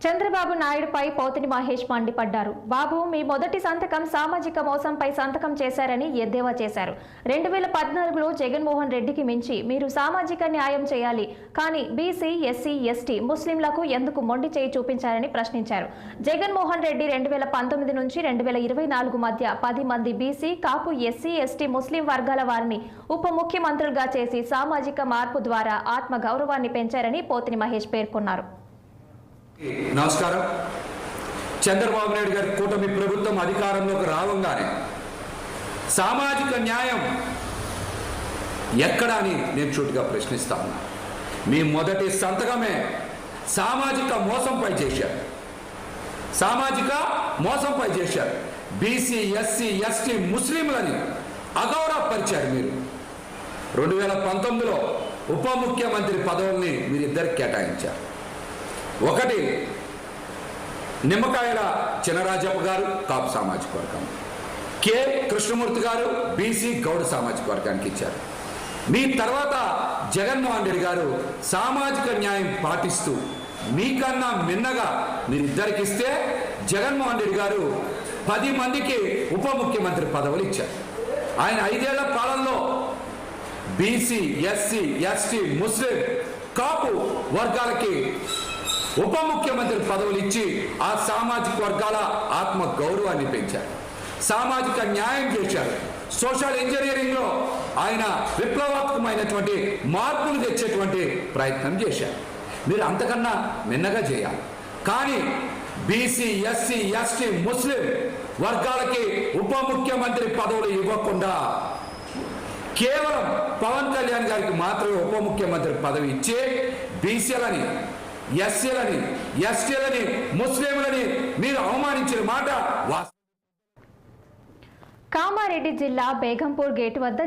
చంద్రబాబు నాయుడుపై పోతిని మహేష్ మండిపడ్డారు. బాబు మీ మొదటి సంతకం సామాజిక మోసంపై సంతకం చేశారని ఎద్దేవా చేశారు. 2014లో జగన్మోహన్ రెడ్డికి మించి మీరు సామాజిక న్యాయం చేయాలి, కానీ బీసీ, ఎస్సీ, ఎస్టీ, ముస్లింలకు ఎందుకు మొండి చేయి చూపించారని ప్రశ్నించారు. జగన్మోహన్ రెడ్డి 2019 నుంచి 2024 మధ్య 10 మంది బీసీ, కాపు, ఎస్సీ, ఎస్టీ, ముస్లిం వర్గాల వారిని ఉప ముఖ్యమంత్రులుగా చేసి సామాజిక మార్పు ద్వారా ఆత్మ గౌరవాన్ని పెంచారని పోతిని మహేష్ పేర్కొన్నారు. నమస్కారం. చంద్రబాబు నాయుడు గారి కూటమి ప్రభుత్వం అధికారంలోకి రావంగానే సామాజిక న్యాయం ఎక్కడా అని నేను సూటిగా ప్రశ్నిస్తా ఉన్నా. మీ మొదటి సంతకమే సామాజిక మోసంపై చేశారు. సామాజిక మోసంపై చేశారు. బీసీ, ఎస్సీ, ఎస్టీ, ముస్లింలని అగౌరవపరిచారు. మీరు 2019లో ఉప ముఖ్యమంత్రి పదవుల్ని మీరిద్దరికి కేటాయించారు. ఒకటి నిమ్మకాయల చినరాజప్ప గారు కాపు సామాజిక వర్గం, కె కృష్ణమూర్తి గారు బీసీ గౌడ సామాజిక వర్గానికి ఇచ్చారు. మీ తర్వాత జగన్మోహన్ రెడ్డి గారు సామాజిక న్యాయం పాటిస్తూ మీకన్నా మిన్నగా మీరిద్దరికి ఇస్తే జగన్మోహన్ రెడ్డి గారు 10 మందికి ఉప ముఖ్యమంత్రి పదవులు ఇచ్చారు. ఆయన 5 ఏళ్ల పాలనలో బీసీ, ఎస్సీ, ఎస్టీ, ముస్లిం, కాపు వర్గాలకి ఉప ముఖ్యమంత్రి పదవులు ఇచ్చి ఆ సామాజిక వర్గాల ఆత్మ గౌరవాన్ని పెంచారు. సామాజిక న్యాయం చేశారు. సోషల్ ఇంజనీరింగ్ లో ఆయన విప్లవాత్మకమైనటువంటి మార్పులు తెచ్చేటువంటి ప్రయత్నం చేశారు. మీరు అంతకన్నా మిన్నగా చేయాలి. కానీ బీసీ, ఎస్సీ, ఎస్టీ, ముస్లిం వర్గాలకి ఉప ముఖ్యమంత్రి పదవులు ఇవ్వకుండా కేవలం పవన్ కళ్యాణ్ గారికి మాత్రమే ఉప ముఖ్యమంత్రి పదవి ఇచ్చి బీసీలని, ఎస్సీలని, ఎస్టీలని, ముస్లింలని మీరు అవమానించిన మాట వాస్తవం. కామారెడ్డి జిల్లా బేగంపూర్ గేట్ వద్ద